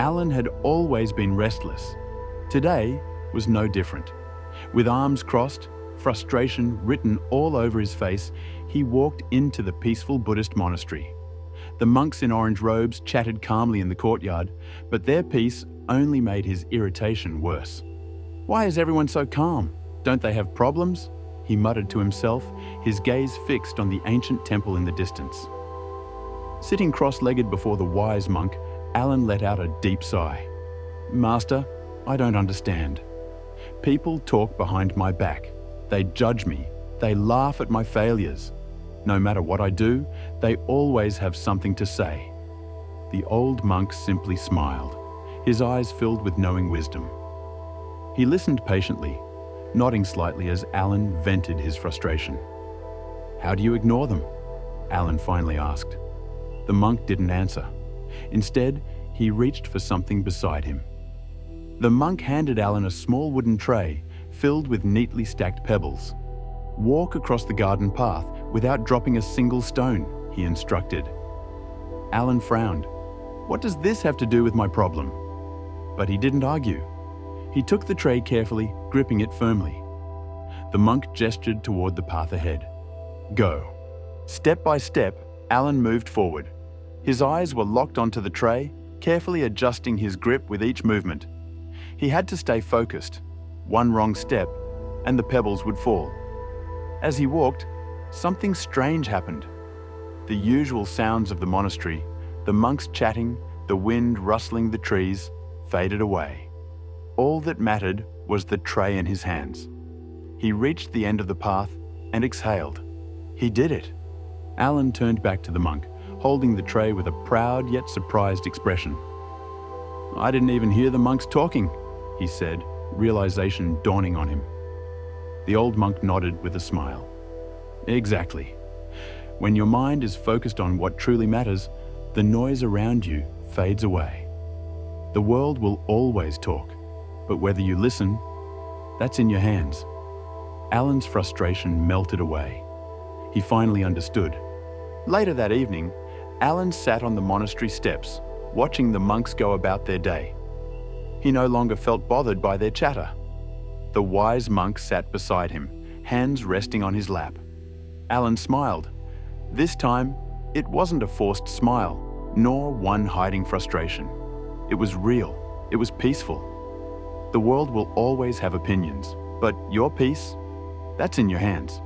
Alan had always been restless. Today was no different. With arms crossed, frustration written all over his face, he walked into the peaceful Buddhist monastery. The monks in orange robes chatted calmly in the courtyard, but their peace only made his irritation worse. "Why is everyone so calm? Don't they have problems?" he muttered to himself, his gaze fixed on the ancient temple in the distance. Sitting cross-legged before the wise monk, Alan let out a deep sigh. "Master, I don't understand. People talk behind my back. They judge me. They laugh at my failures. No matter what I do, they always have something to say." The old monk simply smiled, his eyes filled with knowing wisdom. He listened patiently, nodding slightly as Alan vented his frustration. "How do you ignore them?" Alan finally asked. The monk didn't answer. Instead, he reached for something beside him. The monk handed Alan a small wooden tray filled with neatly stacked pebbles. "Walk across the garden path without dropping a single stone," he instructed. Alan frowned. "What does this have to do with my problem?" But he didn't argue. He took the tray carefully, gripping it firmly. The monk gestured toward the path ahead. "Go." Step by step, Alan moved forward. His eyes were locked onto the tray, carefully adjusting his grip with each movement. He had to stay focused. One wrong step, and the pebbles would fall. As he walked, something strange happened. The usual sounds of the monastery, the monks chatting, the wind rustling the trees, faded away. All that mattered was the tray in his hands. He reached the end of the path and exhaled. He did it. Alan turned back to the monk, holding the tray with a proud yet surprised expression. "I didn't even hear the monks talking," he said, realization dawning on him. The old monk nodded with a smile. "Exactly. When your mind is focused on what truly matters, the noise around you fades away. The world will always talk, but whether you listen, that's in your hands." Alan's frustration melted away. He finally understood. Later that evening, Alan sat on the monastery steps, watching the monks go about their day. He no longer felt bothered by their chatter. The wise monk sat beside him, hands resting on his lap. Alan smiled. This time, it wasn't a forced smile, nor one hiding frustration. It was real. It was peaceful. The world will always have opinions, but your peace, that's in your hands.